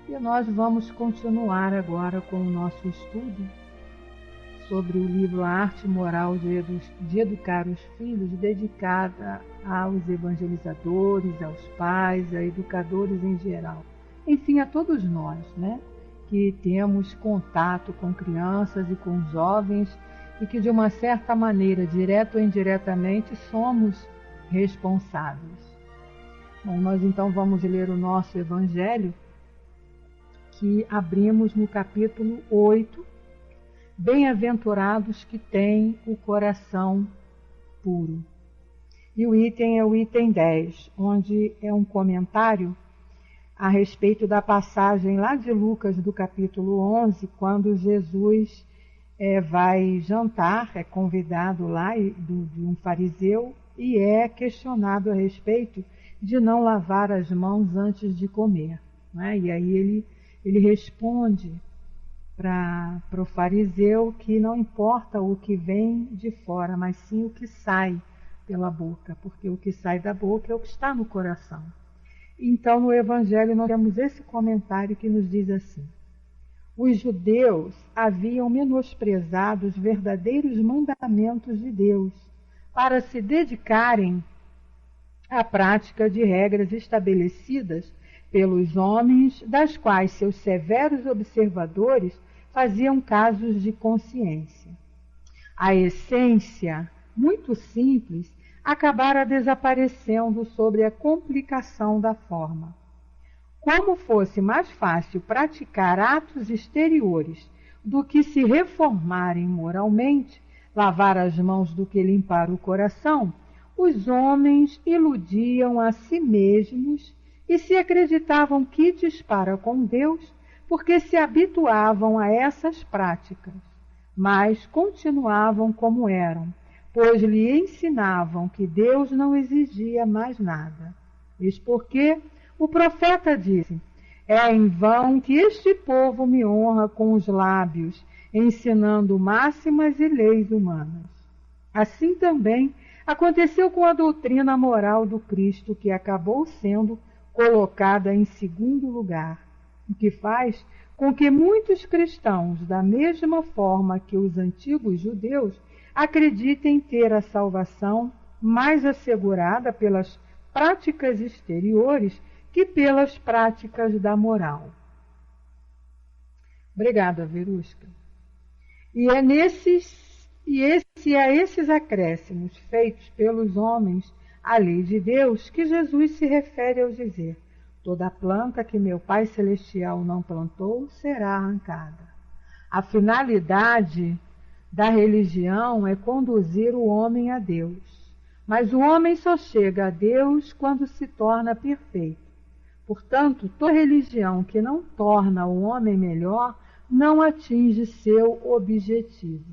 E nós vamos continuar agora com o nosso estudo sobre o livro A Arte Moral de Educar os Filhos, dedicada aos evangelizadores, aos pais, a educadores em geral. Enfim, a todos nós, né? Que temos contato com crianças e com jovens e que, de uma certa maneira, direto ou indiretamente, somos responsáveis. Bom, nós então vamos ler o nosso Evangelho, que abrimos no capítulo 8, Bem-aventurados que têm o coração puro. E o item é o item 10, onde é um comentário a respeito da passagem lá de Lucas, do capítulo 11, quando Jesus vai jantar, é convidado lá de um fariseu e é questionado a respeito de não lavar as mãos antes de comer, né? E aí ele responde para o fariseu que não importa o que vem de fora, mas sim o que sai pela boca, porque o que sai da boca é o que está no coração. Então, no Evangelho, nós temos esse comentário que nos diz assim: os judeus haviam menosprezado os verdadeiros mandamentos de Deus para se dedicarem à prática de regras estabelecidas pelos homens, das quais seus severos observadores faziam casos de consciência. A essência, muito simples, acabara desaparecendo sobre a complicação da forma. Como fosse mais fácil praticar atos exteriores do que se reformarem moralmente, lavar as mãos do que limpar o coração, os homens iludiam a si mesmos e se acreditavam quites para com Deus porque se habituavam a essas práticas, mas continuavam como eram, pois lhe ensinavam que Deus não exigia mais nada. Eis porque o profeta disse: é em vão que este povo me honra com os lábios, ensinando máximas e leis humanas. Assim também aconteceu com a doutrina moral do Cristo, que acabou sendo colocada em segundo lugar, o que faz com que muitos cristãos, da mesma forma que os antigos judeus, acreditem ter a salvação mais assegurada pelas práticas exteriores que pelas práticas da moral. Obrigada, Verusca. E é a esses acréscimos feitos pelos homens à lei de Deus que Jesus se refere ao dizer: toda planta que meu Pai Celestial não plantou será arrancada. A finalidade da religião é conduzir o homem a Deus, mas o homem só chega a Deus quando se torna perfeito. Portanto, toda religião que não torna o homem melhor não atinge seu objetivo.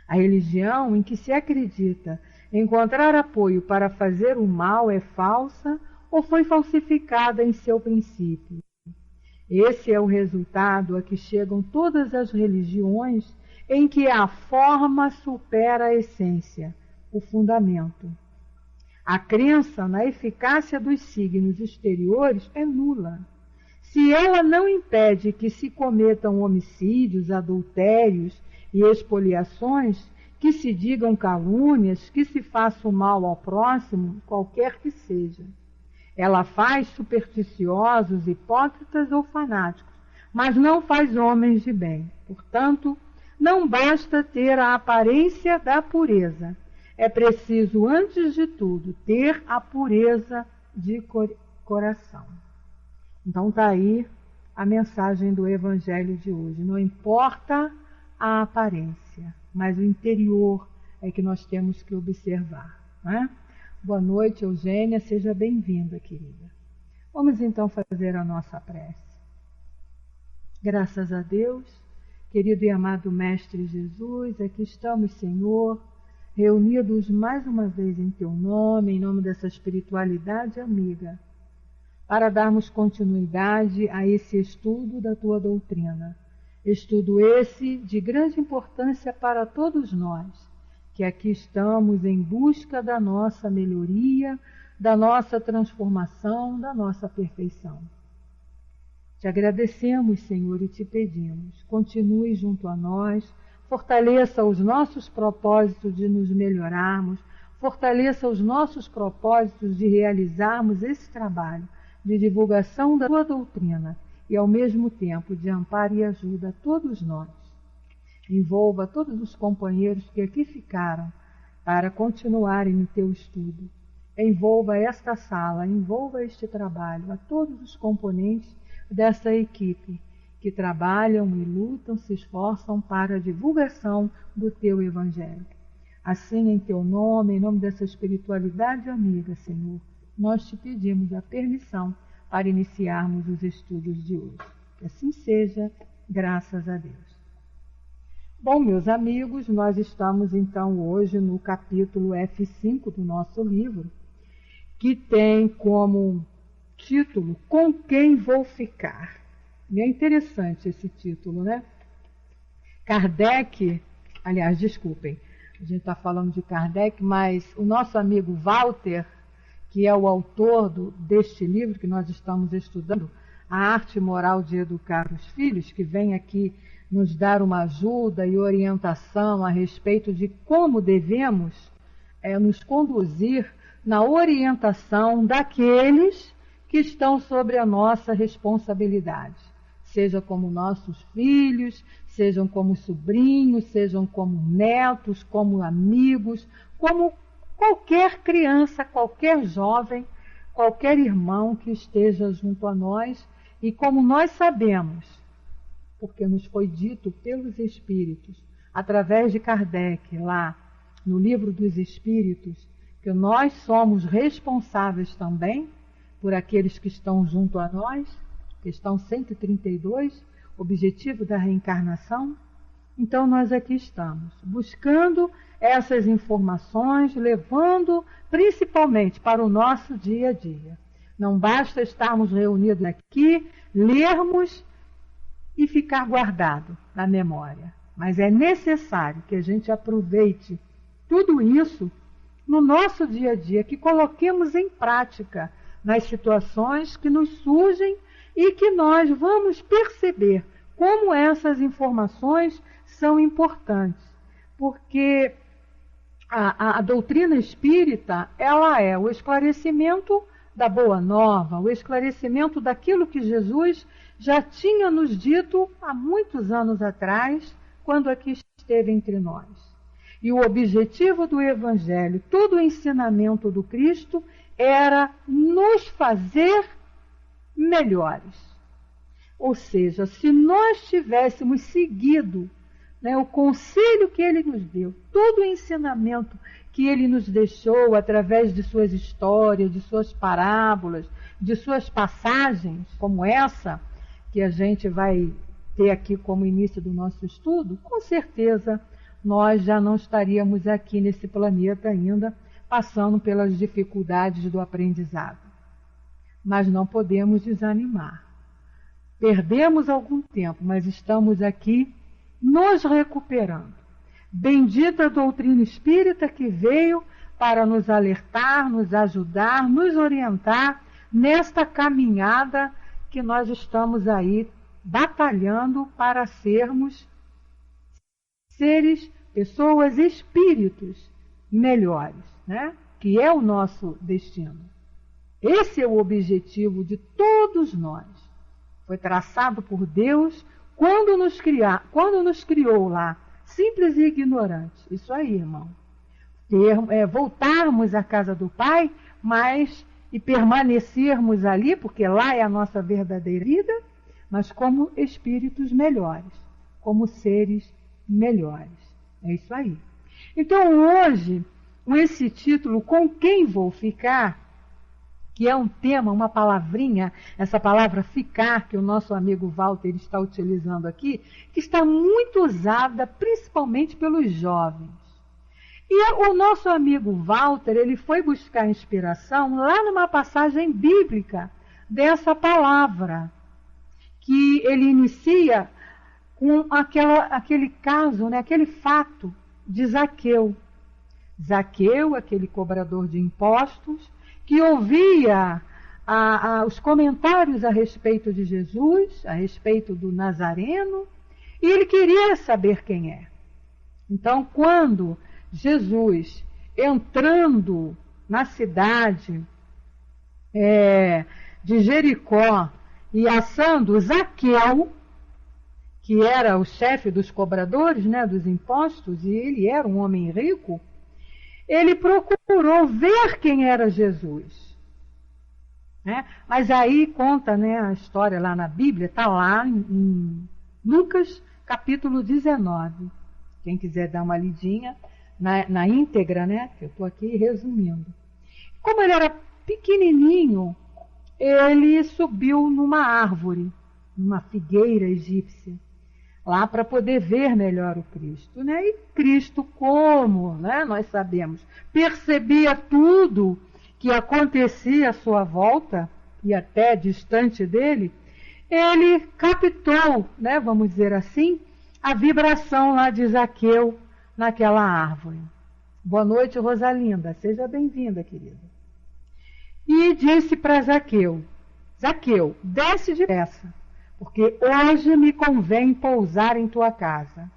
A religião em que se acredita encontrar apoio para fazer o mal é falsa ou foi falsificada em seu princípio. Esse é o resultado a que chegam todas as religiões em que a forma supera a essência, o fundamento. A crença na eficácia dos signos exteriores é nula. Se ela não impede que se cometam homicídios, adultérios e expoliações, que se digam calúnias, que se faça o mal ao próximo, qualquer que seja. Ela faz supersticiosos, hipócritas ou fanáticos, mas não faz homens de bem. Portanto, não basta ter a aparência da pureza. É preciso, antes de tudo, ter a pureza de coração. Então está aí a mensagem do Evangelho de hoje. Não importa a aparência, mas o interior é que nós temos que observar, né? Boa noite, Eugênia, seja bem-vinda, querida. Vamos então fazer a nossa prece. Graças a Deus, querido e amado Mestre Jesus, aqui estamos, Senhor, reunidos mais uma vez em Teu nome, em nome dessa espiritualidade amiga, para darmos continuidade a esse estudo da Tua doutrina. Estudo esse de grande importância para todos nós, que aqui estamos em busca da nossa melhoria, da nossa transformação, da nossa perfeição. Te agradecemos, Senhor, e te pedimos, continue junto a nós, fortaleça os nossos propósitos de nos melhorarmos, fortaleça os nossos propósitos de realizarmos esse trabalho de divulgação da tua doutrina e, ao mesmo tempo, de amparo e ajuda a todos nós. Envolva todos os companheiros que aqui ficaram para continuarem no teu estudo. Envolva esta sala, envolva este trabalho, a todos os componentes dessa equipe que trabalham e lutam, se esforçam para a divulgação do teu Evangelho. Assim, em teu nome, em nome dessa espiritualidade amiga, Senhor, nós te pedimos a permissão para iniciarmos os estudos de hoje. Que assim seja, graças a Deus. Bom, meus amigos, nós estamos então hoje no capítulo F5 do nosso livro, que tem como título Com Quem Vou Ficar. E é interessante esse título, né? Kardec, aliás, desculpem, a gente está falando de Kardec, mas o nosso amigo Walter, que é o autor deste livro que nós estamos estudando, A Arte Moral de Educar os Filhos, que vem aqui nos dar uma ajuda e orientação a respeito de como devemos nos conduzir na orientação daqueles que estão sobre a nossa responsabilidade, seja como nossos filhos, sejam como sobrinhos, sejam como netos, como amigos, como qualquer criança, qualquer jovem, qualquer irmão que esteja junto a nós. E como nós sabemos, porque nos foi dito pelos Espíritos, através de Kardec, lá no Livro dos Espíritos, que nós somos responsáveis também por aqueles que estão junto a nós, questão 132, objetivo da reencarnação. Então nós aqui estamos, buscando essas informações, levando principalmente para o nosso dia a dia. Não basta estarmos reunidos aqui, lermos e ficar guardado na memória, mas é necessário que a gente aproveite tudo isso no nosso dia a dia, que coloquemos em prática nas situações que nos surgem e que nós vamos perceber como essas informações são importantes. Porque a doutrina espírita, ela é o esclarecimento da boa nova, o esclarecimento daquilo que Jesus já tinha nos dito há muitos anos atrás, quando aqui esteve entre nós. E o objetivo do Evangelho, todo o ensinamento do Cristo, era nos fazer melhores. Ou seja, se nós tivéssemos seguido o conselho que ele nos deu, todo o ensinamento que ele nos deixou através de suas histórias, de suas parábolas, de suas passagens, como essa que a gente vai ter aqui como início do nosso estudo, com certeza nós já não estaríamos aqui nesse planeta ainda, passando pelas dificuldades do aprendizado. Mas não podemos desanimar. Perdemos algum tempo, mas estamos aqui nos recuperando. Bendita a doutrina espírita que veio para nos alertar, nos ajudar, nos orientar nesta caminhada que nós estamos aí batalhando para sermos seres, pessoas, espíritos melhores, né? Que é o nosso destino. Esse é o objetivo de todos nós. Foi traçado por Deus quando nos criou lá, simples e ignorantes. Isso aí, irmão. Voltarmos à casa do Pai, e permanecermos ali, porque lá é a nossa verdadeira vida, mas como espíritos melhores, como seres melhores. É isso aí. Então hoje, com esse título, Com Quem Vou Ficar, que é um tema, uma palavrinha, essa palavra ficar, que o nosso amigo Walter está utilizando aqui, que está muito usada principalmente pelos jovens. E o nosso amigo Walter, ele foi buscar inspiração lá numa passagem bíblica dessa palavra, que ele inicia com aquele caso, aquele fato de Zaqueu. Zaqueu, aquele cobrador de impostos, que ouvia os comentários a respeito de Jesus, a respeito do Nazareno, e ele queria saber quem é. Então, quando Jesus, entrando na cidade de Jericó e assando Zaqueu, que era o chefe dos cobradores, né, dos impostos, e ele era um homem rico, ele procurou ver quem era Jesus. Né? Mas aí conta, né, a história lá na Bíblia, está lá em Lucas capítulo 19. Quem quiser dar uma lidinha na íntegra, né, que eu estou aqui resumindo. Como ele era pequenininho, ele subiu numa árvore, numa figueira egípcia, lá para poder ver melhor o Cristo. Né? E Cristo, como, né, nós sabemos, percebia tudo que acontecia à sua volta, e até distante dele, ele captou, né, vamos dizer assim, a vibração lá de Zaqueu naquela árvore. Boa noite, Rosalinda. Seja bem-vinda, querida. E disse para Zaqueu, Zaqueu, desce depressa, porque hoje me convém pousar em tua casa.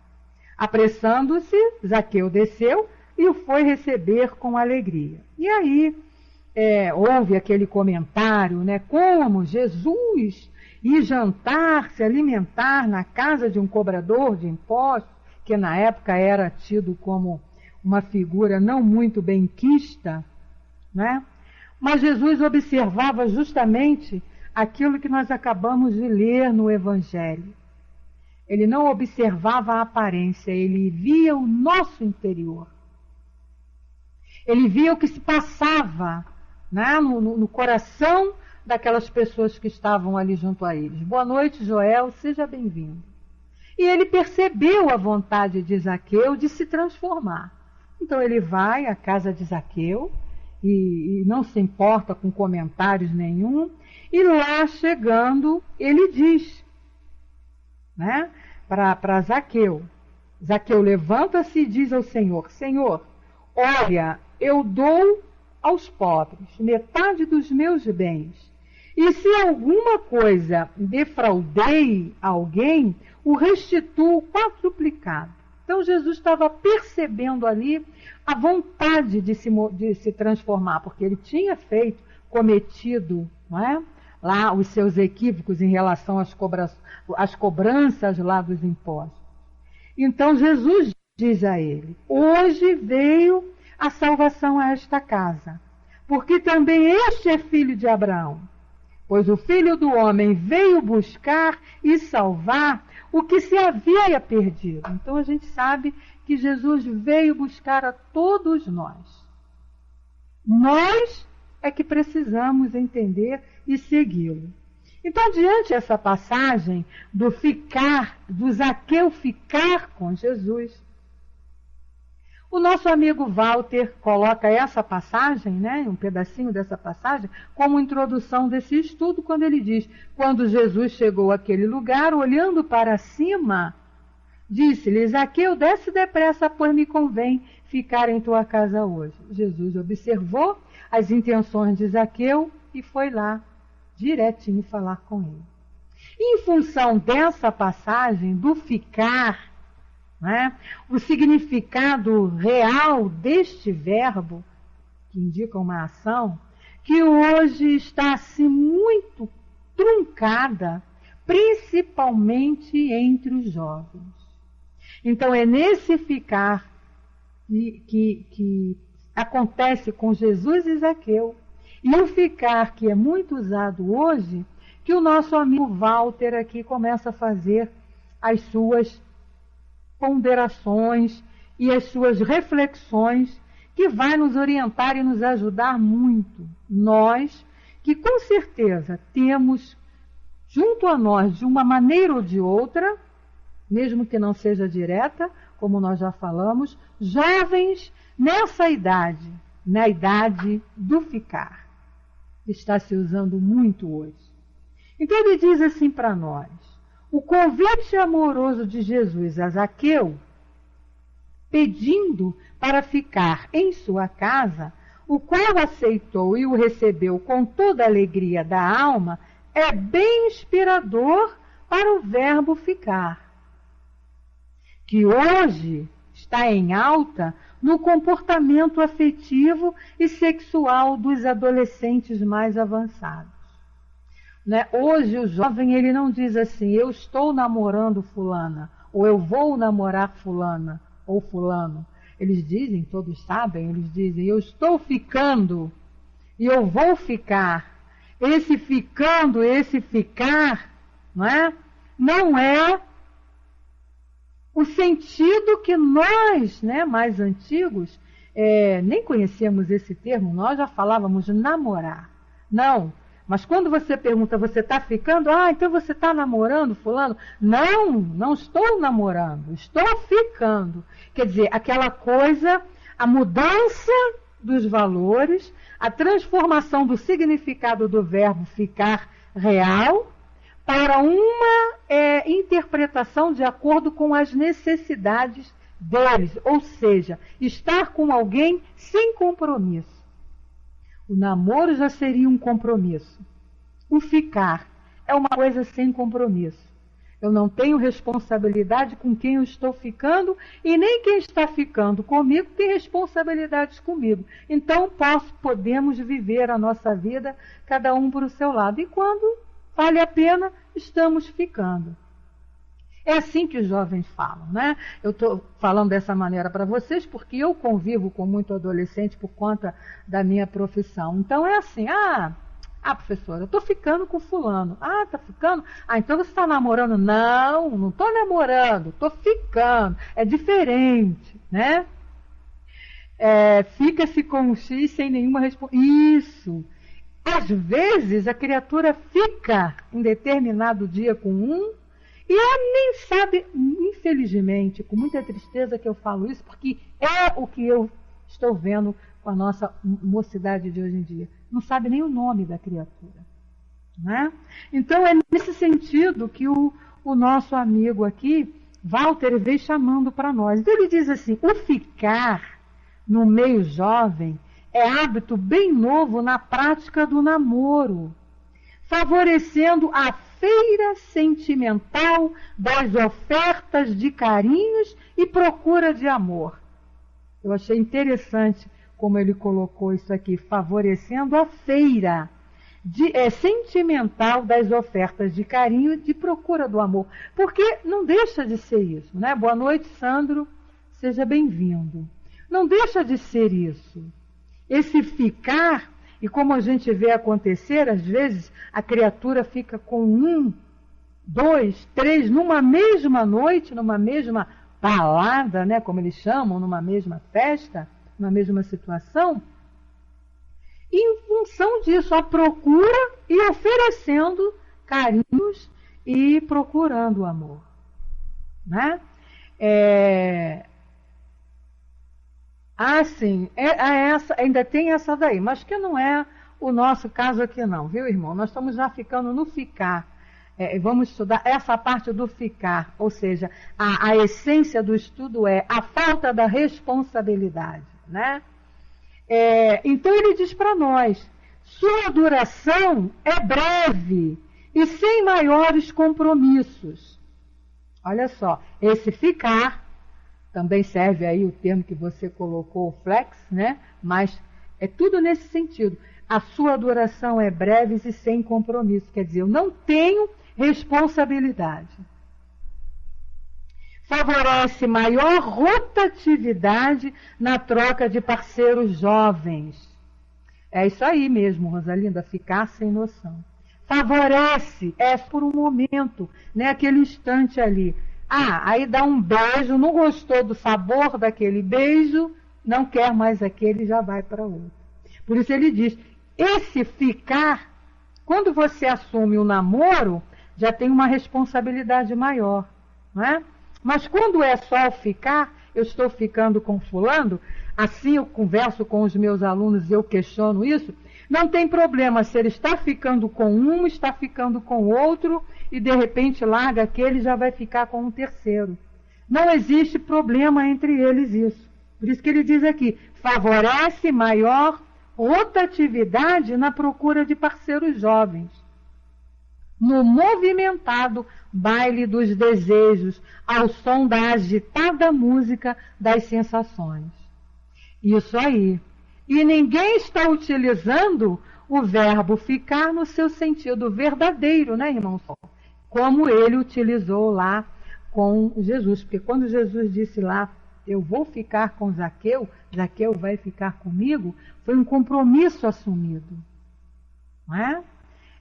Apressando-se, Zaqueu desceu e o foi receber com alegria. E aí houve aquele comentário, né, como Jesus ir jantar, se alimentar na casa de um cobrador de impostos, que na época era tido como uma figura não muito benquista, né? Mas Jesus observava justamente aquilo que nós acabamos de ler no Evangelho. Ele não observava a aparência, ele via o nosso interior. Ele via o que se passava, né, no coração daquelas pessoas que estavam ali junto a eles. Boa noite, Joel, seja bem-vindo. E ele percebeu a vontade de Zaqueu de se transformar. Então ele vai à casa de Zaqueu e não se importa com comentários nenhum. E lá chegando, ele diz, né, para Zaqueu. Zaqueu levanta-se e diz ao Senhor, Senhor, olha, eu dou aos pobres metade dos meus bens. E se alguma coisa defraudei alguém, o restituo quadruplicado. Então Jesus estava percebendo ali a vontade de se transformar, porque ele tinha cometido, não é, lá os seus equívocos em relação às cobranças lá dos impostos. Então Jesus diz a ele, hoje veio a salvação a esta casa, porque também este é filho de Abraão. Pois o Filho do Homem veio buscar e salvar o que se havia perdido. Então a gente sabe que Jesus veio buscar a todos nós. Nós é que precisamos entender e segui-lo. Então, diante dessa passagem do Zaqueu ficar com Jesus, o nosso amigo Walter coloca essa passagem, né, um pedacinho dessa passagem, como introdução desse estudo, quando ele diz, quando Jesus chegou àquele lugar, olhando para cima, disse-lhe, Zaqueu, desce depressa, pois me convém ficar em tua casa hoje. Jesus observou as intenções de Zaqueu e foi lá, direitinho, falar com ele. Em função dessa passagem, do ficar, né, o significado real deste verbo, que indica uma ação, que hoje está assim muito truncada, principalmente entre os jovens. Então é nesse ficar que acontece com Jesus e Zaqueu, e o ficar que é muito usado hoje, que o nosso amigo Walter aqui começa a fazer as suas ponderações e as suas reflexões, que vai nos orientar e nos ajudar muito. Nós, que com certeza temos junto a nós, de uma maneira ou de outra, mesmo que não seja direta, como nós já falamos, jovens nessa idade, na idade do ficar, que está se usando muito hoje. Então ele diz assim para nós, o convite amoroso de Jesus a Zaqueu, pedindo para ficar em sua casa, o qual aceitou e o recebeu com toda a alegria da alma, é bem inspirador para o verbo ficar, que hoje está em alta no comportamento afetivo e sexual dos adolescentes mais avançados. Né? Hoje o jovem ele não diz assim, eu estou namorando fulana, ou eu vou namorar fulana ou fulano. Eles dizem, todos sabem, eles dizem, eu estou ficando e eu vou ficar. Esse ficando, esse ficar, não é o sentido que nós, mais antigos, nem conhecemos esse termo, nós já falávamos de namorar. Não, mas quando você pergunta, você está ficando? Então você está namorando fulano? Não, não estou namorando, estou ficando. Quer dizer, aquela coisa, a mudança dos valores, a transformação do significado do verbo ficar real para uma interpretação de acordo com as necessidades deles, ou seja, estar com alguém sem compromisso. O namoro já seria um compromisso. O ficar é uma coisa sem compromisso. Eu não tenho responsabilidade com quem eu estou ficando e nem quem está ficando comigo tem responsabilidades comigo. Então podemos viver a nossa vida cada um por o seu lado. E quando vale a pena, estamos ficando. É assim que os jovens falam, né? Eu estou falando dessa maneira para vocês porque eu convivo com muito adolescente por conta da minha profissão. Então é assim, professora, eu estou ficando com fulano. Tá ficando? Então você está namorando? Não, não estou namorando, estou ficando. É diferente, né? Fica-se com um X sem nenhuma resposta. Isso. Às vezes a criatura fica em determinado dia com um e ela nem sabe, infelizmente, com muita tristeza que eu falo isso, porque é o que eu estou vendo com a nossa mocidade de hoje em dia. Não sabe nem o nome da criatura. Né? Então é nesse sentido que o nosso amigo aqui, Walter, veio chamando para nós. Então ele diz assim, o ficar no meio jovem é hábito bem novo na prática do namoro, favorecendo a feira sentimental das ofertas de carinhos e procura de amor. Eu achei interessante como ele colocou isso aqui, favorecendo a feira sentimental das ofertas de carinho e de procura do amor. Porque não deixa de ser isso, né? Boa noite, Sandro, seja bem-vindo. Não deixa de ser isso. Esse ficar, e como a gente vê acontecer, às vezes a criatura fica com 1, 2, 3, numa mesma noite, numa mesma balada, né, como eles chamam, numa mesma festa, numa mesma situação, e em função disso, a procura e oferecendo carinhos e procurando o amor. Né? Sim, ainda tem essa daí, mas que não é o nosso caso aqui não, viu, irmão? Nós estamos já ficando no ficar. Vamos estudar essa parte do ficar, ou seja, a essência do estudo é a falta da responsabilidade, né? Então ele diz para nós, sua duração é breve e sem maiores compromissos. Olha só, esse ficar também serve aí o termo que você colocou, o flex, né? Mas é tudo nesse sentido. A sua duração é breve e sem compromisso. Quer dizer, eu não tenho responsabilidade. Favorece maior rotatividade na troca de parceiros jovens. É isso aí mesmo, Rosalinda, ficar sem noção. Favorece, por um momento, né? Aquele instante ali. Aí dá um beijo, não gostou do sabor daquele beijo, não quer mais aquele, já vai para outro. Por isso ele diz, esse ficar, quando você assume o namoro, já tem uma responsabilidade maior, não é? Mas quando é só o ficar, eu estou ficando com fulano, assim eu converso com os meus alunos e eu questiono isso, não tem problema se ele está ficando com um, está ficando com outro, e de repente larga aquele e já vai ficar com um terceiro. Não existe problema entre eles isso. Por isso que ele diz aqui, favorece maior rotatividade na procura de parceiros jovens, no movimentado baile dos desejos, ao som da agitada música das sensações. Isso aí. E ninguém está utilizando o verbo ficar no seu sentido verdadeiro, né, irmão? Como ele utilizou lá com Jesus. Porque quando Jesus disse lá, eu vou ficar com Zaqueu, Zaqueu vai ficar comigo, foi um compromisso assumido. Não é?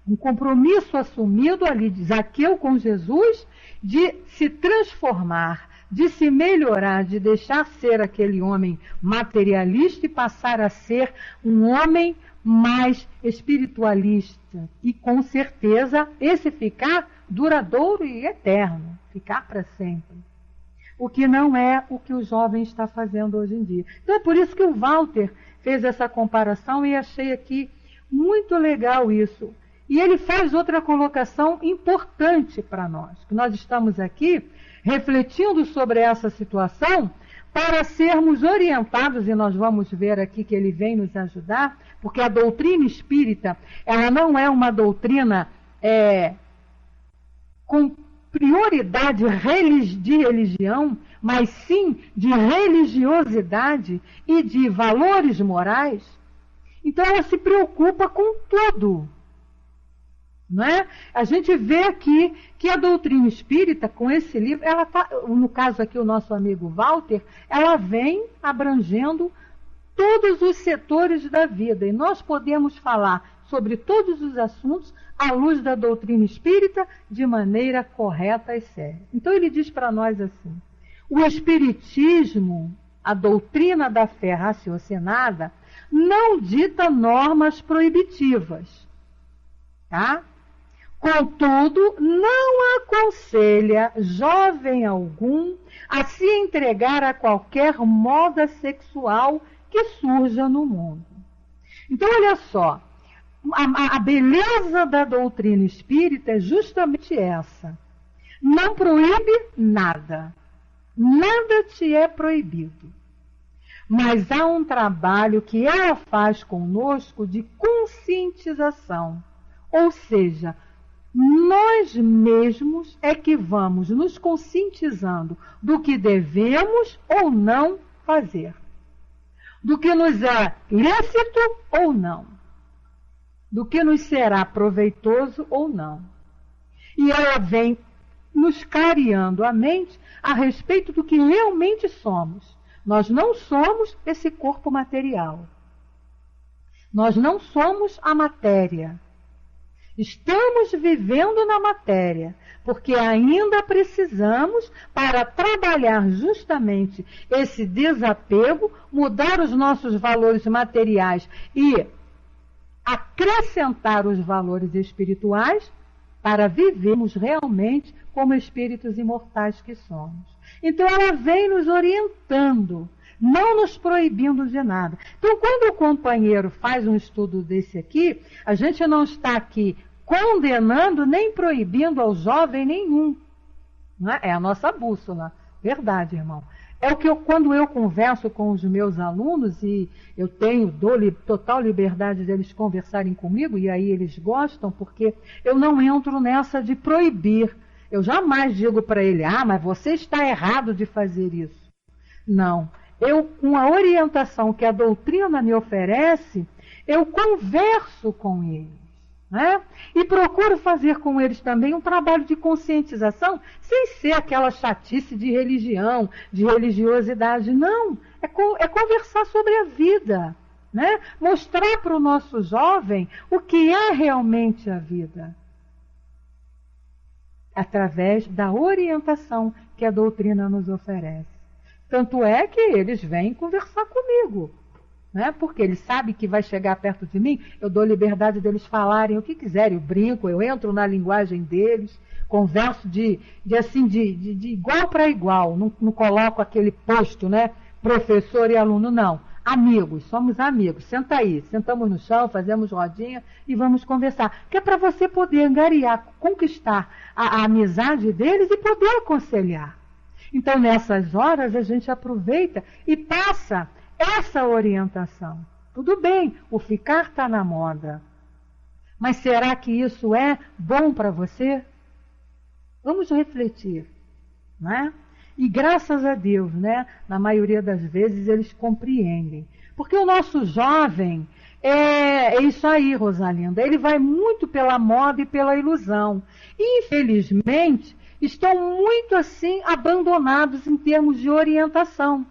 Um compromisso assumido ali de Zaqueu com Jesus de se transformar, de se melhorar, de deixar ser aquele homem materialista e passar a ser um homem mais espiritualista. E com certeza esse ficar duradouro e eterno, ficar para sempre. O que não é o que o jovem está fazendo hoje em dia. Então é por isso que o Walter fez essa comparação e achei aqui muito legal isso. E ele faz outra colocação importante para nós, que nós estamos aqui refletindo sobre essa situação para sermos orientados, e nós vamos ver aqui que ele vem nos ajudar, porque a doutrina espírita, ela não é uma doutrina com prioridade de religião, mas sim de religiosidade e de valores morais. Então ela se preocupa com tudo. Não é? A gente vê aqui que a doutrina espírita, com esse livro, ela tá, no caso aqui o nosso amigo Walter, ela vem abrangendo todos os setores da vida. E nós podemos falar sobre todos os assuntos à luz da doutrina espírita de maneira correta e séria. Então ele diz para nós assim, o espiritismo, a doutrina da fé raciocinada, não dita normas proibitivas, tá? Contudo, não aconselha jovem algum a se entregar a qualquer moda sexual que surja no mundo. Então, olha só, a beleza da doutrina espírita é justamente essa. Não proíbe nada. Nada te é proibido. Mas há um trabalho que ela faz conosco de conscientização. Ou seja, nós mesmos é que vamos nos conscientizando do que devemos ou não fazer. Do que nos é lícito ou não. Do que nos será proveitoso ou não. E ela vem nos clareando a mente a respeito do que realmente somos. Nós não somos esse corpo material. Nós não somos a matéria. Estamos vivendo na matéria, porque ainda precisamos, para trabalhar justamente esse desapego, mudar os nossos valores materiais e acrescentar os valores espirituais para vivermos realmente como espíritos imortais que somos. Então ela vem nos orientando, não nos proibindo de nada. Então quando o companheiro faz um estudo desse aqui, a gente não está aqui condenando nem proibindo ao jovem nenhum. Não é? É a nossa bússola. Verdade, irmão. É o que quando eu converso com os meus alunos, e eu dou total liberdade deles conversarem comigo, e aí eles gostam, porque eu não entro nessa de proibir. Eu jamais digo para ele, mas você está errado de fazer isso. Não. Eu, com a orientação que a doutrina me oferece, eu converso com eles. Né? E procuro fazer com eles também um trabalho de conscientização, sem ser aquela chatice de religião, de religiosidade. Não, é conversar sobre a vida, né? Mostrar para o nosso jovem o que é realmente a vida, através da orientação que a doutrina nos oferece. Tanto é que eles vêm conversar comigo. Né? Porque eles sabem que vai chegar perto de mim, eu dou liberdade deles falarem o que quiserem, eu brinco, eu entro na linguagem deles, converso de igual para igual, não coloco aquele posto, né? Professor e aluno, não. Amigos, somos amigos, senta aí, sentamos no chão, fazemos rodinha e vamos conversar. Que é para você poder angariar, conquistar a amizade deles e poder aconselhar. Então nessas horas a gente aproveita e passa essa orientação Tudo bem, o ficar está na moda. Mas será que isso é bom para você? Vamos refletir, né? E graças a Deus, né? Na maioria das vezes eles compreendem. Porque o nosso jovem é isso aí, Rosalinda. Ele vai muito pela moda e pela ilusão. E, infelizmente, estão muito assim abandonados em termos de orientação.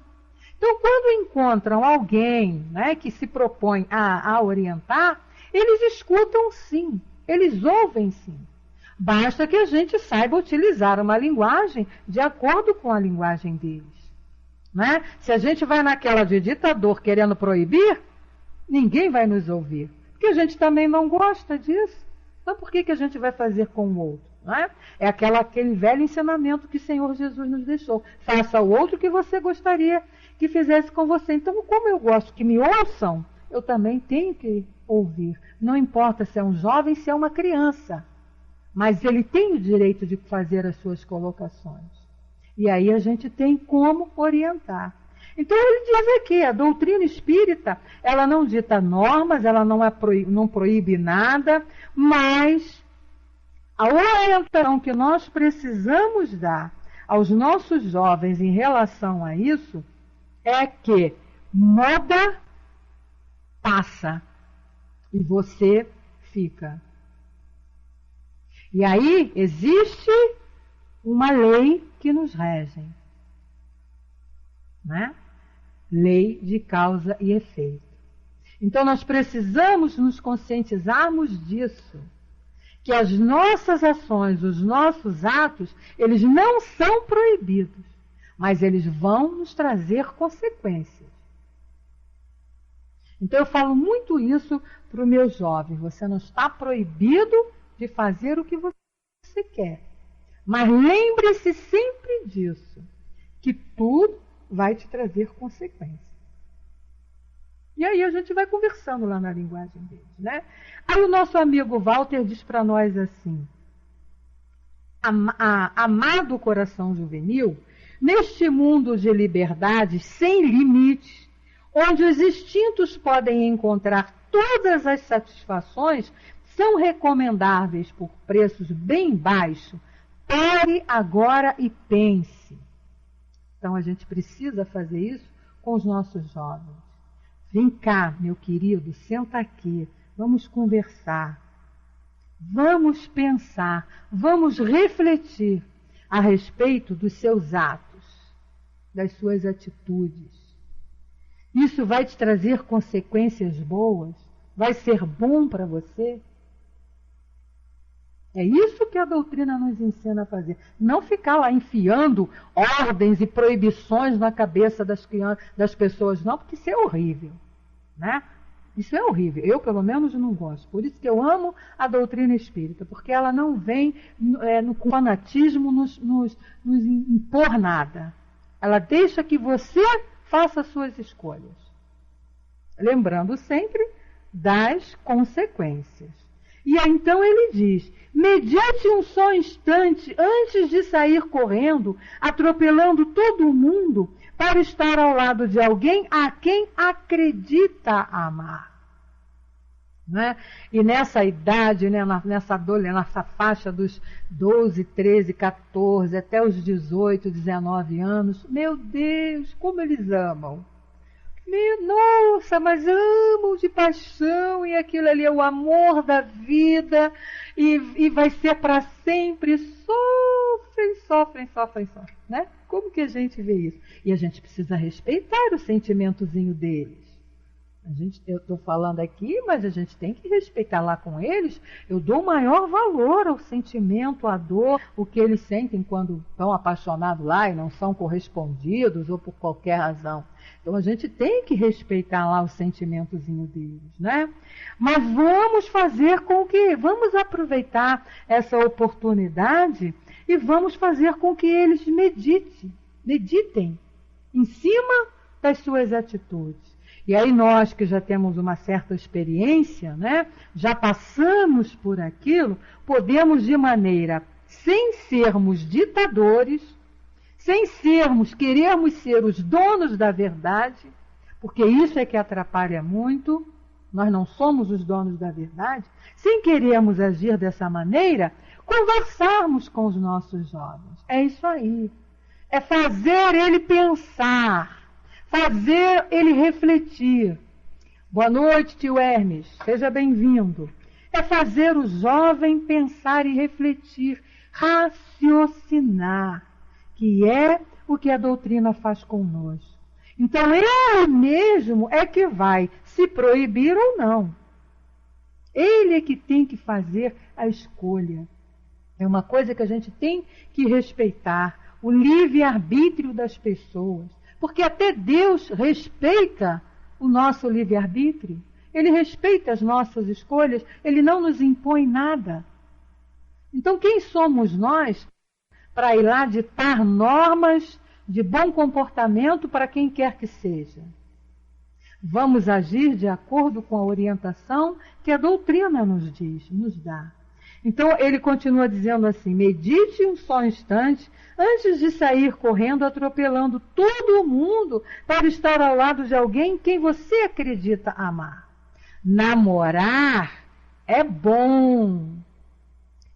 Então, quando encontram alguém, né, que se propõe a orientar, eles escutam sim, eles ouvem sim. Basta que a gente saiba utilizar uma linguagem de acordo com a linguagem deles. Né? Se a gente vai naquela de ditador querendo proibir, ninguém vai nos ouvir. Porque a gente também não gosta disso. Então por que a gente vai fazer com o outro? Né? É aquele velho ensinamento que o Senhor Jesus nos deixou. Faça o outro que você gostaria que fizesse com você. Então, como eu gosto que me ouçam, eu também tenho que ouvir. Não importa se é um jovem, se é uma criança. Mas ele tem o direito de fazer as suas colocações. E aí a gente tem como orientar. Então ele diz aqui, a doutrina espírita, ela não dita normas, ela não proíbe nada, mas a orientação que nós precisamos dar aos nossos jovens em relação a isso é que moda passa e você fica. E aí existe uma lei que nos rege, né? Lei de causa e efeito. Então nós precisamos nos conscientizarmos disso, que as nossas ações, os nossos atos, eles não são proibidos, mas eles vão nos trazer consequências. Então eu falo muito isso para o meu jovem, você não está proibido de fazer o que você quer. Mas lembre-se sempre disso, que tudo vai te trazer consequências. E aí a gente vai conversando lá na linguagem deles, né? Aí o nosso amigo Walter diz para nós assim: amado coração juvenil, neste mundo de liberdade sem limites, onde os instintos podem encontrar todas as satisfações, são recomendáveis por preços bem baixos. Pare agora e pense. Então a gente precisa fazer isso com os nossos jovens. Vem cá, meu querido, senta aqui, vamos conversar, vamos pensar, vamos refletir a respeito dos seus atos, das suas atitudes. Isso vai te trazer consequências boas? Vai ser bom para você? É isso que a doutrina nos ensina a fazer. Não ficar lá enfiando ordens e proibições na cabeça das pessoas, não, porque isso é horrível. Né? Isso é horrível. Eu, pelo menos, não gosto. Por isso que eu amo a doutrina espírita, porque ela não vem com fanatismo nos impor nada. Ela deixa que você faça as suas escolhas. Lembrando sempre das consequências. E aí, então ele diz: medite um só instante antes de sair correndo, atropelando todo mundo, para estar ao lado de alguém a quem acredita amar. Né? E nessa idade, né, nessa faixa dos 12, 13, 14, até os 18, 19 anos, meu Deus, como eles amam. Nossa, mas amam de paixão, e aquilo ali é o amor da vida, e vai ser para sempre. Sofrem, né? Como que a gente vê isso? E a gente precisa respeitar o sentimentozinho deles. Eu estou falando aqui, mas a gente tem que respeitar lá com eles. Eu dou maior valor ao sentimento, à dor, o que eles sentem quando estão apaixonados lá e não são correspondidos ou por qualquer razão. Então a gente tem que respeitar lá o sentimentozinho deles, né? Mas vamos fazer com que, vamos aproveitar essa oportunidade e vamos fazer com que eles meditem em cima das suas atitudes. E aí nós que já temos uma certa experiência, né, já passamos por aquilo, podemos de maneira, sem sermos ditadores, sem querermos ser os donos da verdade, porque isso é que atrapalha muito. Nós não somos os donos da verdade. Sem querermos agir dessa maneira, conversarmos com os nossos jovens. É isso aí. É fazer ele pensar, fazer ele refletir. Boa noite, tio Hermes, seja bem-vindo. É fazer o jovem pensar e refletir, raciocinar, que é o que a doutrina faz conosco. Então, ele mesmo é que vai se proibir ou não. Ele é que tem que fazer a escolha. É uma coisa que a gente tem que respeitar, o livre-arbítrio das pessoas. Porque até Deus respeita o nosso livre-arbítrio. Ele respeita as nossas escolhas, ele não nos impõe nada. Então, quem somos nós para ir lá ditar normas de bom comportamento para quem quer que seja? Vamos agir de acordo com a orientação que a doutrina nos diz, nos dá. Então ele continua dizendo assim: medite um só instante antes de sair correndo, atropelando todo mundo para estar ao lado de alguém quem você acredita amar. Namorar é bom,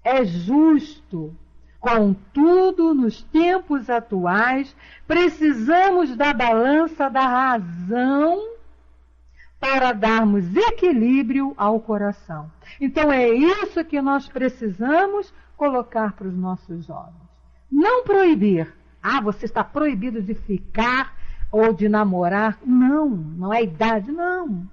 é justo. Contudo, nos tempos atuais, precisamos da balança da razão para darmos equilíbrio ao coração. Então é isso que nós precisamos colocar para os nossos jovens. Não proibir. Ah, você está proibido de ficar ou de namorar. Não, não é idade, não.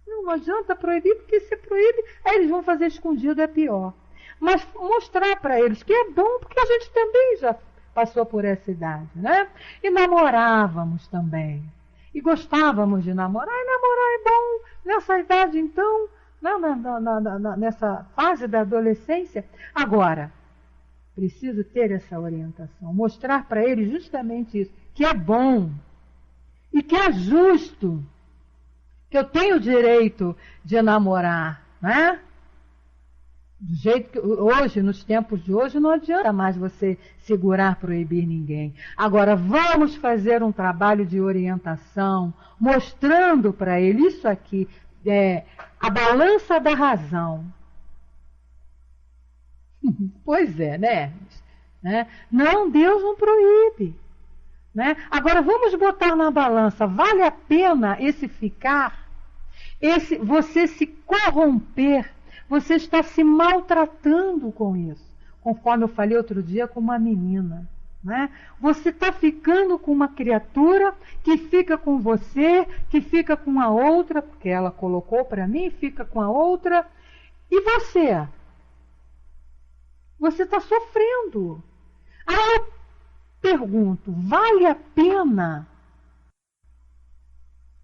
Não adianta proibir, porque se proíbe, aí eles vão fazer escondido, é pior. Mas mostrar para eles que é bom, porque a gente também já passou por essa idade, né? E namorávamos também. E gostávamos de namorar. E namorar é bom nessa idade, então, nessa fase da adolescência. Agora, preciso ter essa orientação. Mostrar para eles justamente isso, que é bom e que é justo, que eu tenho o direito de namorar, né? Do jeito que hoje, nos tempos de hoje, não adianta mais você segurar, proibir ninguém. Agora, vamos fazer um trabalho de orientação, mostrando para ele isso aqui, a balança da razão. Pois é, né? Não, Deus não proíbe. Né? Agora, vamos botar na balança, vale a pena esse ficar, você se corromper? Você está se maltratando com isso. Conforme eu falei outro dia com uma menina. Né? Você está ficando com uma criatura que fica com você, que fica com a outra, porque ela colocou para mim, fica com a outra. E você? Você está sofrendo. Aí eu pergunto, vale a pena?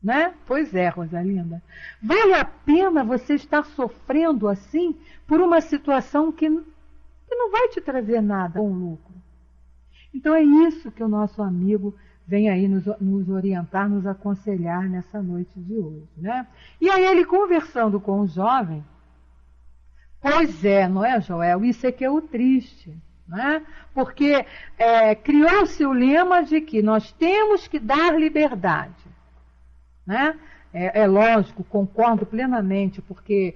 Né? Pois é, Rosalinda. Vale a pena você estar sofrendo assim por uma situação que não vai te trazer nada com lucro? Então é isso que o nosso amigo vem aí nos orientar, nos aconselhar nessa noite de hoje. Né? E aí ele conversando com o jovem, pois é, não é, Joel? Isso é que é o triste. Né? Porque criou-se o lema de que nós temos que dar liberdade. Né? É lógico, concordo plenamente, porque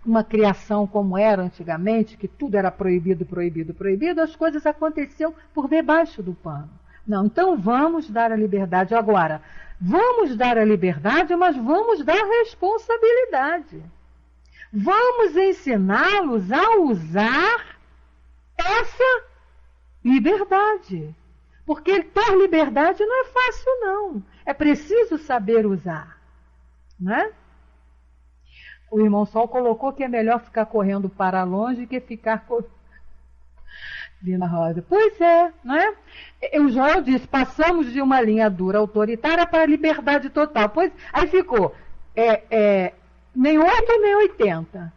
uma criação como era antigamente, que tudo era proibido, proibido, proibido, as coisas aconteciam por debaixo do pano. Não, então vamos dar a liberdade. Agora, vamos dar a liberdade, mas vamos dar responsabilidade. Vamos ensiná-los a usar essa liberdade. Porque ter liberdade não é fácil, não. É preciso saber usar. Né? O irmão Sol colocou que é melhor ficar correndo para longe que ficar Lina Rosa. Pois é, né? O Joel disse, passamos de uma linha dura autoritária para a liberdade total. Pois, aí ficou, nem 8 nem 80.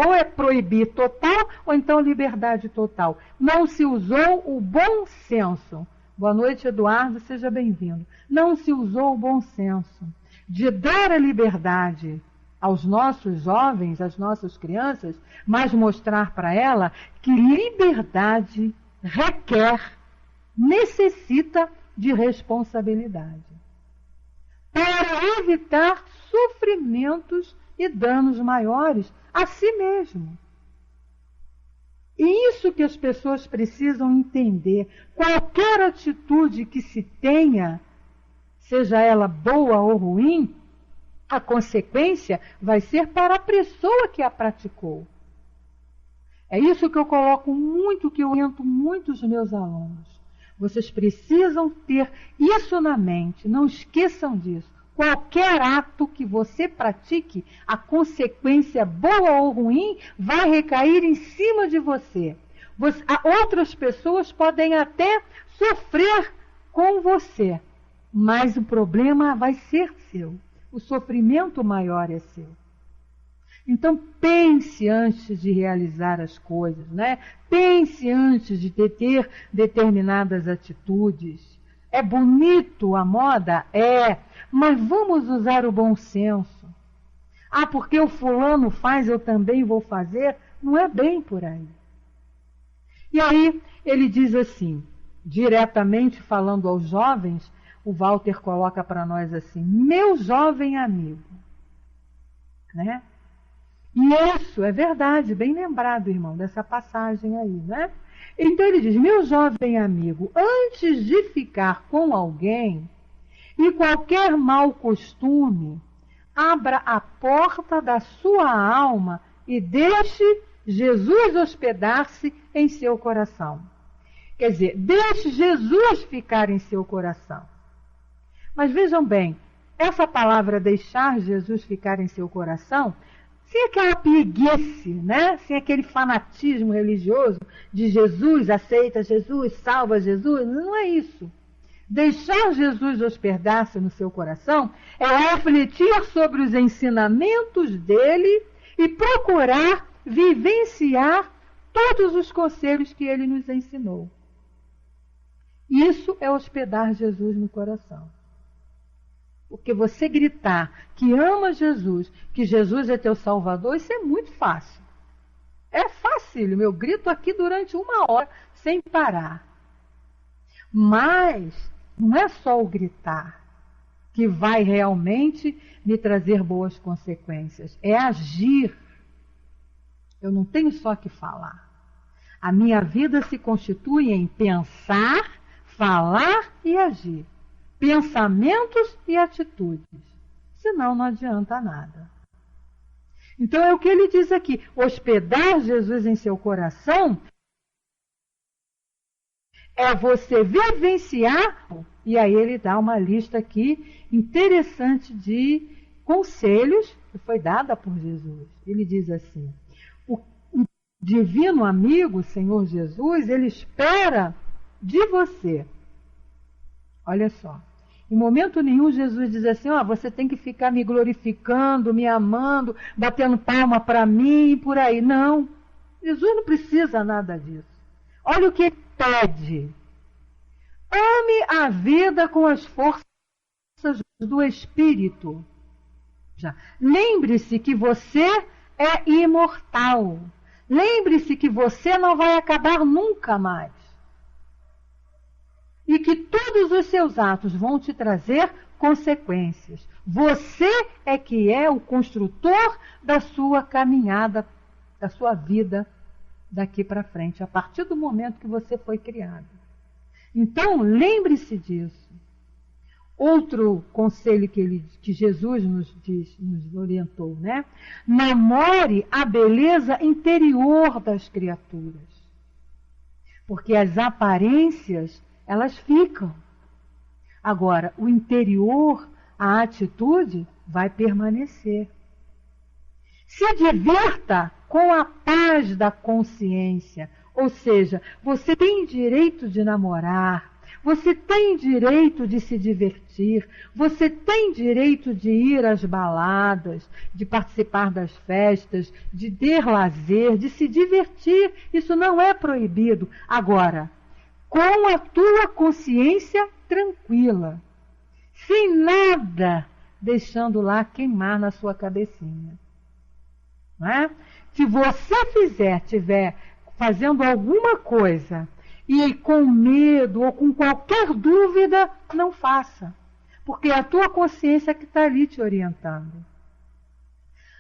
Ou é proibir total, ou então liberdade total. Não se usou o bom senso. Boa noite, Eduardo, seja bem-vindo. Não se usou o bom senso de dar a liberdade aos nossos jovens, às nossas crianças, mas mostrar para ela que liberdade necessita de responsabilidade. para evitar sofrimentos e danos maiores a si mesmo. E isso que as pessoas precisam entender. Qualquer atitude que se tenha, seja ela boa ou ruim, a consequência vai ser para a pessoa que a praticou. É isso que eu coloco muito, que eu oriento muito os meus alunos. Vocês precisam ter isso na mente, não esqueçam disso. Qualquer ato que você pratique, a consequência boa ou ruim vai recair em cima de você. Outras pessoas podem até sofrer com você, mas o problema vai ser seu. O sofrimento maior é seu. Então pense antes de realizar as coisas, né? Pense antes de ter determinadas atitudes. É bonito a moda? É, mas vamos usar o bom senso. Ah, porque o fulano faz, eu também vou fazer? Não é bem por aí. E aí ele diz assim, diretamente falando aos jovens, o Walter coloca para nós assim, meu jovem amigo, né? E isso é verdade, bem lembrado, irmão, dessa passagem aí, né? Então ele diz, meu jovem amigo, antes de ficar com alguém e qualquer mau costume, abra a porta da sua alma e deixe Jesus hospedar-se em seu coração. Quer dizer, deixe Jesus ficar em seu coração. Mas vejam bem, essa palavra deixar Jesus ficar em seu coração, sem aquela pieguice, né? Sem aquele fanatismo religioso de Jesus, aceita Jesus, salva Jesus, não é isso. Deixar Jesus hospedar-se no seu coração é refletir sobre os ensinamentos dele e procurar vivenciar todos os conselhos que ele nos ensinou. Isso é hospedar Jesus no coração. Porque você gritar que ama Jesus, que Jesus é teu Salvador, isso é muito fácil. É fácil, eu grito aqui durante 1 hora sem parar. Mas não é só o gritar que vai realmente me trazer boas consequências. É agir. Eu não tenho só que falar. A minha vida se constitui em pensar, falar e agir. Pensamentos e atitudes. Senão não adianta nada. Então é o que ele diz aqui. Hospedar Jesus em seu coração é você vivenciar, e aí ele dá uma lista aqui interessante de conselhos que foi dada por Jesus. Ele diz assim, o divino amigo, Senhor Jesus, ele espera de você. Olha só, em momento nenhum Jesus diz assim, você tem que ficar me glorificando, me amando, batendo palma para mim e por aí. Não, Jesus não precisa nada disso. Olha o que ele pede. Ame a vida com as forças do Espírito. Lembre-se que você é imortal. Lembre-se que você não vai acabar nunca mais. E que todos os seus atos vão te trazer consequências. Você é que é o construtor da sua caminhada, da sua vida daqui para frente, a partir do momento que você foi criado. Então, lembre-se disso. Outro conselho que Jesus nos orientou, né? Namore a beleza interior das criaturas. Porque as aparências, elas ficam. Agora, o interior, a atitude, vai permanecer. Se divirta com a paz da consciência. Ou seja, você tem direito de namorar, você tem direito de se divertir, você tem direito de ir às baladas, de participar das festas, de ter lazer, de se divertir. Isso não é proibido. Agora, com a tua consciência tranquila, sem nada deixando lá queimar na sua cabecinha. Não é? Se você estiver fazendo alguma coisa e com medo ou com qualquer dúvida, não faça. porque é a tua consciência que está ali te orientando.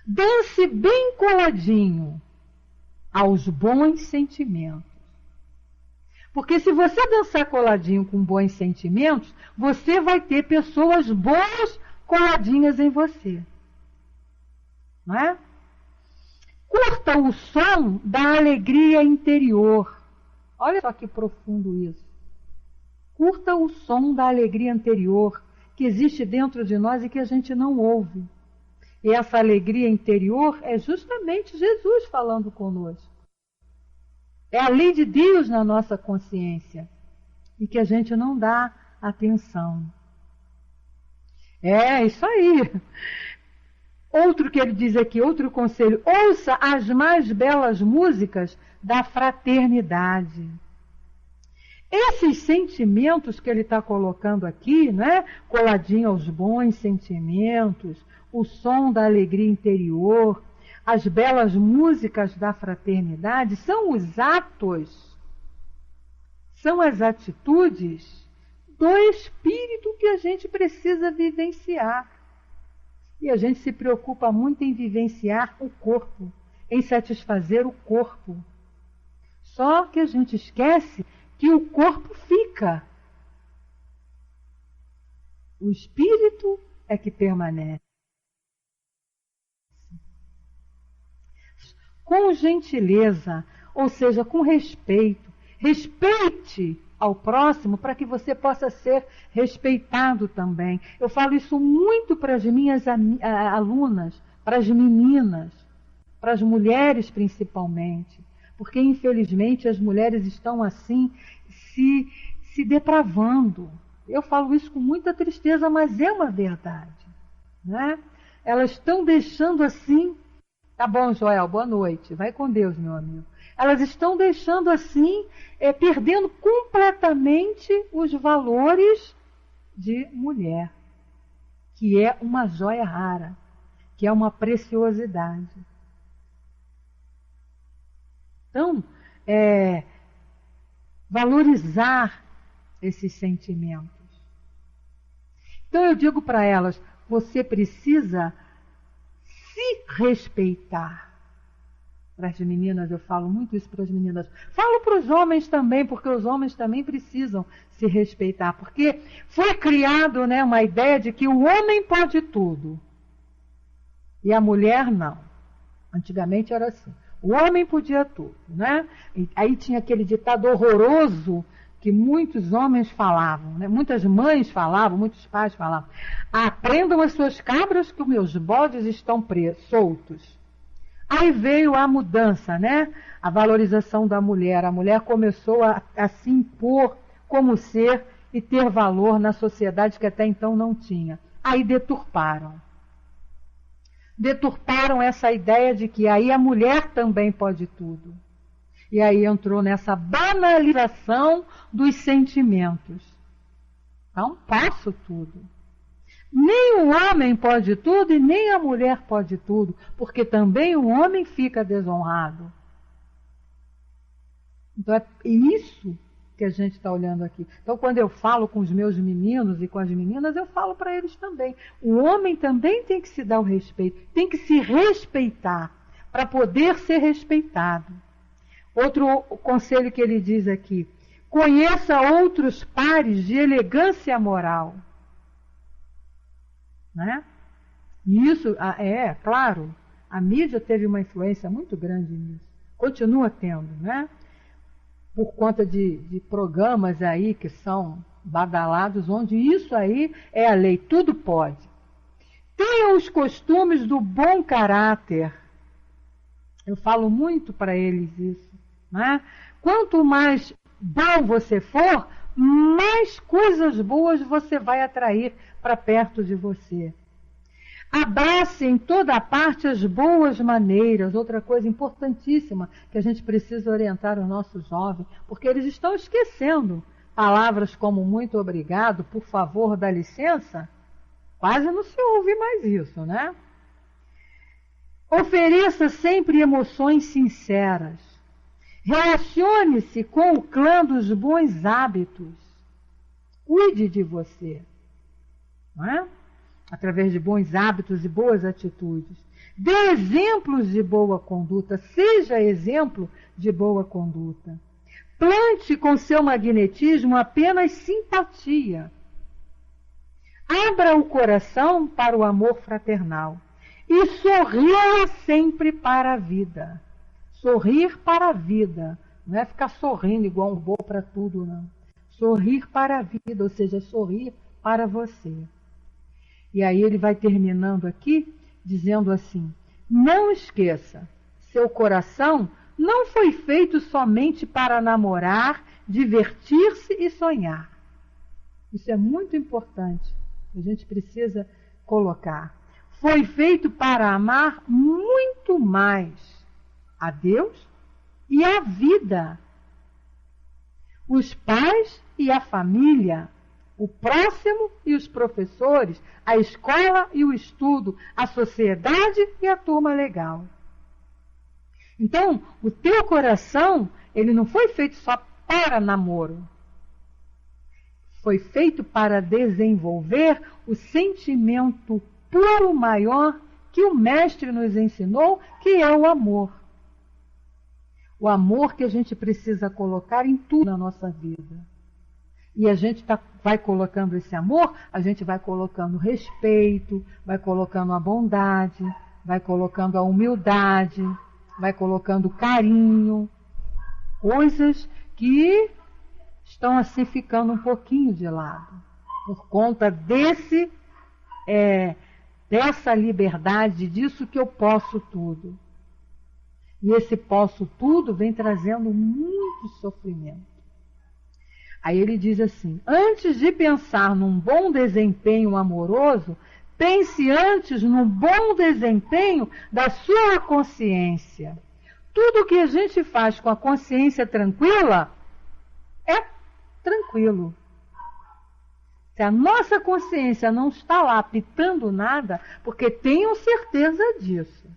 Dance bem coladinho aos bons sentimentos. Porque se você dançar coladinho com bons sentimentos, você vai ter pessoas boas coladinhas em você. Não é? Curta o som da alegria interior. Olha só que profundo isso. Curta o som da alegria interior que existe dentro de nós e que a gente não ouve. E essa alegria interior é justamente Jesus falando conosco. É a lei de Deus na nossa consciência e que a gente não dá atenção. É isso aí. Outro que ele diz aqui, outro conselho: ouça as mais belas músicas da fraternidade. Esses sentimentos que ele está colocando aqui, né, coladinho aos bons sentimentos, o som da alegria interior, as belas músicas da fraternidade, são os atos, são as atitudes do espírito que a gente precisa vivenciar. E a gente se preocupa muito em vivenciar o corpo, em satisfazer o corpo. Só que a gente esquece que o corpo fica. O espírito é que permanece. Com gentileza, ou seja, com respeito. Respeite ao próximo para que você possa ser respeitado também. Eu falo isso muito para as minhas alunas, para as meninas, para as mulheres principalmente, porque infelizmente as mulheres estão assim se depravando. Eu falo isso com muita tristeza, mas é uma verdade, né? Elas estão deixando assim. Tá bom, Joel, boa noite. Vai com Deus, meu amigo. Elas estão deixando assim, perdendo completamente os valores de mulher, que é uma joia rara, que é uma preciosidade. Então, valorizar esses sentimentos. Então eu digo para elas, você precisa se respeitar. Para as meninas, eu falo muito isso para as meninas. Falo para os homens também, porque os homens também precisam se respeitar. Porque foi criado, né, uma ideia de que o homem pode tudo e a mulher não. Antigamente era assim. O homem podia tudo, né? E aí tinha aquele ditado horroroso que muitos homens falavam, né? Muitas mães falavam, muitos pais falavam: aprendam as suas cabras que os meus bodes estão soltos. Aí veio a mudança, né? A valorização da mulher. A mulher começou a se impor como ser e ter valor na sociedade que até então não tinha. Aí deturparam. Deturparam essa ideia de que aí a mulher também pode tudo. E aí entrou nessa banalização dos sentimentos. Então, posso tudo. Nem o homem pode tudo e nem a mulher pode tudo, porque também o homem fica desonrado. Então é isso que a gente está olhando aqui. Então quando eu falo com os meus meninos e com as meninas, eu falo para eles também. O homem também tem que se dar o respeito, tem que se respeitar para poder ser respeitado. Outro conselho que ele diz aqui: conheça outros pares de elegância moral. Né? E isso, claro, a mídia teve uma influência muito grande nisso. Continua tendo, né? Por conta de programas aí que são badalados, onde isso aí é a lei, tudo pode. Tenha os costumes do bom caráter. Eu falo muito para eles isso, né? Quanto mais bom você for, mais coisas boas você vai atrair para perto de você. Abrace em toda parte as boas maneiras. Outra coisa importantíssima que a gente precisa orientar os nossos jovens, porque eles estão esquecendo palavras como muito obrigado, por favor, dá licença. Quase não se ouve mais isso, né? Ofereça sempre emoções sinceras. Relacione-se com o clã dos bons hábitos. Cuide de você. não é? Através de bons hábitos e boas atitudes. Dê exemplos de boa conduta, seja exemplo de boa conduta. Plante com seu magnetismo apenas simpatia. Abra o coração para o amor fraternal e sorria sempre para a vida. Sorrir para a vida, não é ficar sorrindo igual um bobo para tudo, não. Sorrir para a vida, ou seja, sorrir para você. E aí ele vai terminando aqui, dizendo assim: não esqueça, seu coração não foi feito somente para namorar, divertir-se e sonhar. Isso é muito importante, a gente precisa colocar. Foi feito para amar muito mais a Deus e a vida, os pais e a família, o próximo e os professores, a escola e o estudo, a sociedade e a turma legal. Então, o teu coração, ele não foi feito só para namoro. Foi feito para desenvolver o sentimento puro maior que o Mestre nos ensinou, que é o amor. O amor que a gente precisa colocar em tudo na nossa vida. E a gente vai colocando esse amor, a gente vai colocando respeito, vai colocando a bondade, vai colocando a humildade, vai colocando carinho, coisas que estão assim ficando um pouquinho de lado, por conta dessa liberdade, disso que eu posso tudo. E esse posso tudo vem trazendo muito sofrimento. Aí ele diz assim: antes de pensar num bom desempenho amoroso, pense antes no bom desempenho da sua consciência. Tudo que a gente faz com a consciência tranquila é tranquilo. Se a nossa consciência não está lá apitando nada, porque tenham certeza disso,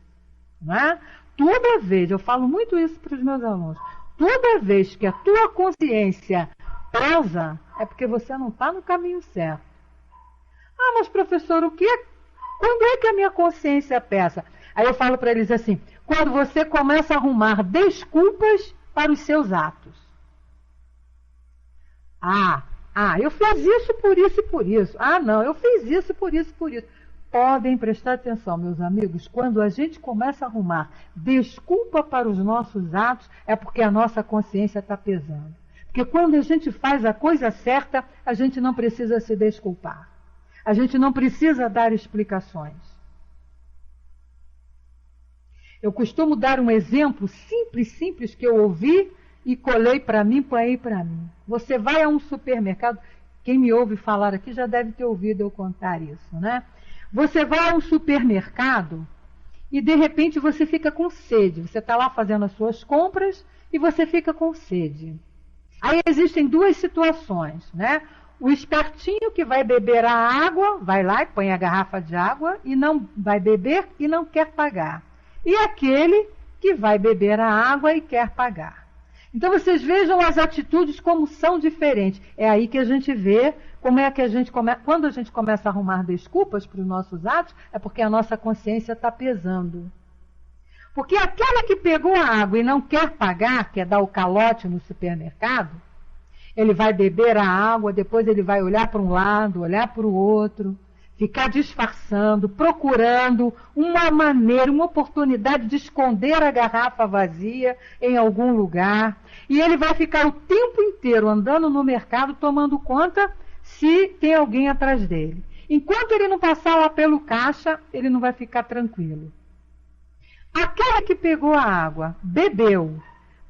não é? Toda vez, eu falo muito isso para os meus alunos, toda vez que a tua consciência pesa, é porque você não está no caminho certo. Ah, mas professor, quando é que a minha consciência pesa? Aí eu falo para eles assim: quando você começa a arrumar desculpas para os seus atos. Eu fiz isso por isso e por isso. Ah, não, eu fiz isso por isso e por isso. Podem prestar atenção, meus amigos, quando a gente começa a arrumar desculpa para os nossos atos, é porque a nossa consciência está pesando. Porque quando a gente faz a coisa certa, a gente não precisa se desculpar. A gente não precisa dar explicações. Eu costumo dar um exemplo simples que eu ouvi e colei para mim, põe para mim. Você vai a um supermercado, quem me ouve falar aqui já deve ter ouvido eu contar isso, né? Você vai a um supermercado e de repente você fica com sede. Você está lá fazendo as suas compras e você fica com sede. Aí existem duas situações, né? O espertinho que vai beber a água, vai lá e põe a garrafa de água e não vai beber e não quer pagar. E aquele que vai beber a água e quer pagar. Então vocês vejam as atitudes como são diferentes. É aí que a gente vê como é que quando a gente começa a arrumar desculpas para os nossos atos, é porque a nossa consciência está pesando. Porque aquela que pegou a água e não quer pagar, quer dar o calote no supermercado, ele vai beber a água, depois ele vai olhar para um lado, olhar para o outro, ficar disfarçando, procurando uma maneira, uma oportunidade de esconder a garrafa vazia em algum lugar. E ele vai ficar o tempo inteiro andando no mercado, tomando conta se tem alguém atrás dele. Enquanto ele não passar lá pelo caixa, ele não vai ficar tranquilo. Aquela que pegou a água, bebeu,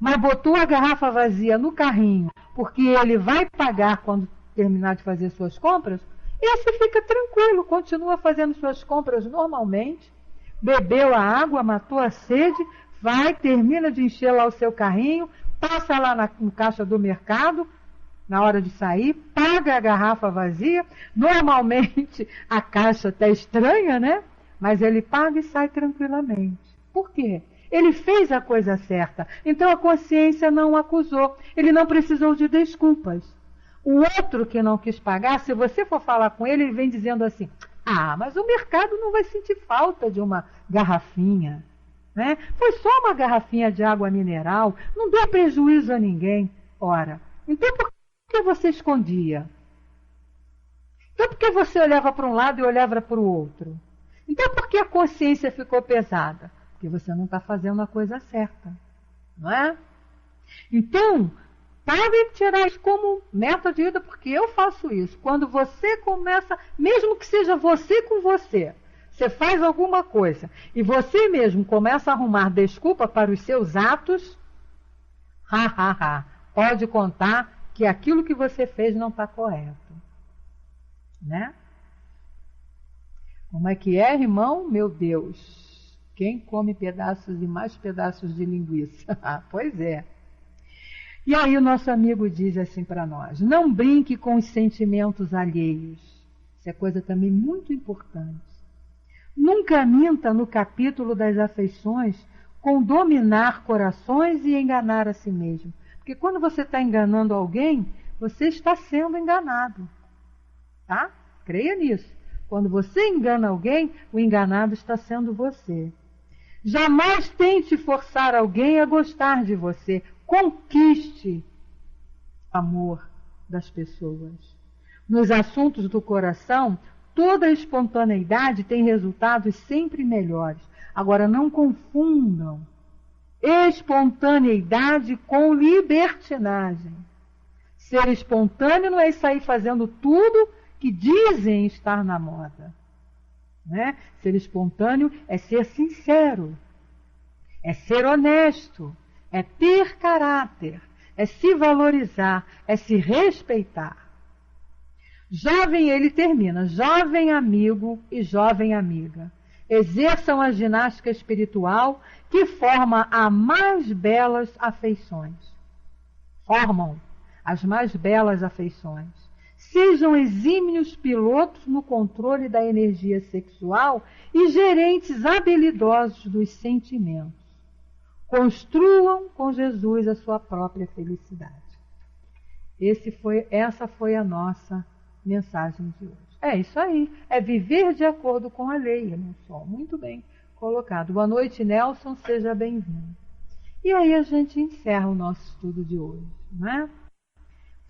mas botou a garrafa vazia no carrinho, porque ele vai pagar quando terminar de fazer suas compras, esse fica tranquilo, continua fazendo suas compras normalmente, bebeu a água, matou a sede, vai, termina de encher lá o seu carrinho, passa lá no caixa do mercado, na hora de sair, paga a garrafa vazia, normalmente a caixa até estranha, né? Mas ele paga e sai tranquilamente. Por quê? Ele fez a coisa certa, então a consciência não o acusou, ele não precisou de desculpas. O outro que não quis pagar, se você for falar com ele, ele vem dizendo assim: ah, mas o mercado não vai sentir falta de uma garrafinha, né? Foi só uma garrafinha de água mineral, não deu prejuízo a ninguém. Ora, então por que você escondia? Então por que você olhava para um lado e olhava para o outro? Então por que a consciência ficou pesada? Porque você não está fazendo a coisa certa, não é? Então, para de tirar isso como meta de vida, porque eu faço isso. Quando você começa, mesmo que seja você com você, você faz alguma coisa e você mesmo começa a arrumar desculpa para os seus atos, pode contar que aquilo que você fez não está correto. Né? Como é que é, irmão? Meu Deus, quem come pedaços e mais pedaços de linguiça? Pois é. E aí o nosso amigo diz assim para nós: não brinque com os sentimentos alheios. Isso é coisa também muito importante. Nunca minta no capítulo das afeições com dominar corações e enganar a si mesmo. Porque quando você está enganando alguém, você está sendo enganado. Tá? Creia nisso. Quando você engana alguém, o enganado está sendo você. Jamais tente forçar alguém a gostar de você. Conquiste o amor das pessoas. Nos assuntos do coração, toda espontaneidade tem resultados sempre melhores. Agora, não confundam espontaneidade com libertinagem. Ser espontâneo não é sair fazendo tudo que dizem estar na moda. Né? Ser espontâneo é ser sincero, é ser honesto, é ter caráter, é se valorizar, é se respeitar. Jovem, ele termina, jovem amigo e jovem amiga, exerçam a ginástica espiritual que forma as mais belas afeições. Formam as mais belas afeições. Sejam exímios pilotos no controle da energia sexual e gerentes habilidosos dos sentimentos. Construam com Jesus a sua própria felicidade. Essa foi a nossa mensagem de hoje. É isso aí, é viver de acordo com a lei, irmão Sol. Muito bem colocado. Boa noite, Nelson, seja bem-vindo. E aí a gente encerra o nosso estudo de hoje, né?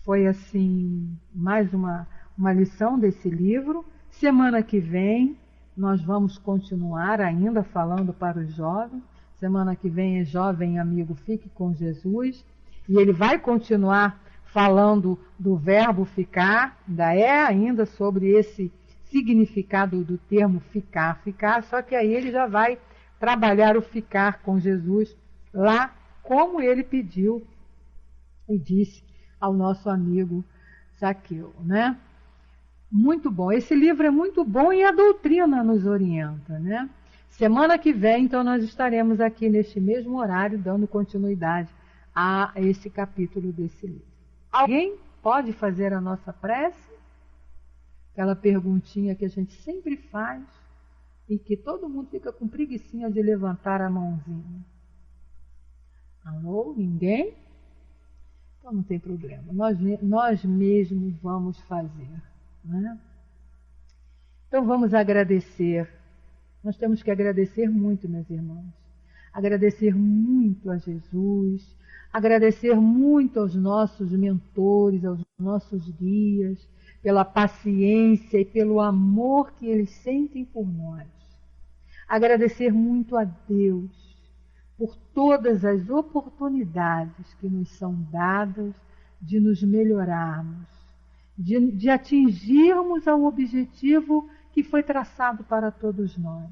Foi assim, mais uma lição desse livro. Semana que vem nós vamos continuar ainda falando para os jovens. Semana que vem é Jovem Amigo, Fique com Jesus. E ele vai continuar falando do verbo ficar, ainda sobre esse significado do termo ficar, só que aí ele já vai trabalhar o ficar com Jesus lá, como ele pediu e disse ao nosso amigo Zaqueu, né? Muito bom, esse livro é muito bom e a doutrina nos orienta, né? Semana que vem, então, nós estaremos aqui neste mesmo horário, dando continuidade a esse capítulo desse livro. Alguém pode fazer a nossa prece? Aquela perguntinha que a gente sempre faz e que todo mundo fica com preguicinha de levantar a mãozinha. Alô? Ninguém? Então não tem problema. Nós mesmos vamos fazer, né? Então vamos agradecer. Nós temos que agradecer muito, meus irmãos. Agradecer muito a Jesus, agradecer muito aos nossos mentores, aos nossos guias, pela paciência e pelo amor que eles sentem por nós. Agradecer muito a Deus por todas as oportunidades que nos são dadas de nos melhorarmos, de atingirmos ao objetivo que foi traçado para todos nós.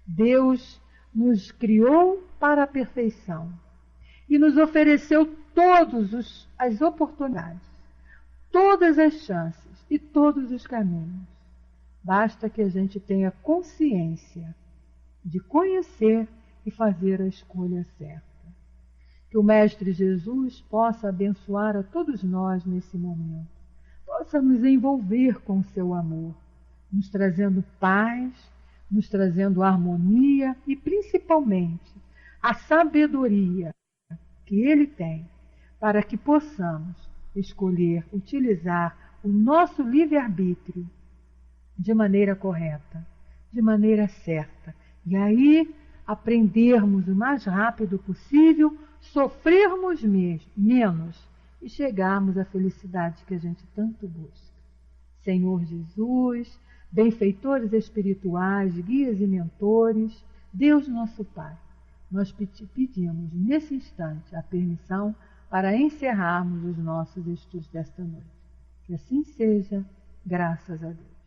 Deus nos criou para a perfeição e nos ofereceu todas as oportunidades, todas as chances e todos os caminhos. Basta que a gente tenha consciência de conhecer e fazer a escolha certa. Que o Mestre Jesus possa abençoar a todos nós nesse momento, possa nos envolver com o seu amor, nos trazendo paz, nos trazendo harmonia e principalmente a sabedoria que Ele tem para que possamos escolher, utilizar o nosso livre-arbítrio de maneira correta, de maneira certa. E aí aprendermos o mais rápido possível, sofrermos menos e chegarmos à felicidade que a gente tanto busca. Senhor Jesus, benfeitores espirituais, guias e mentores, Deus nosso Pai, nós te pedimos nesse instante a permissão para encerrarmos os nossos estudos desta noite. Que assim seja, graças a Deus.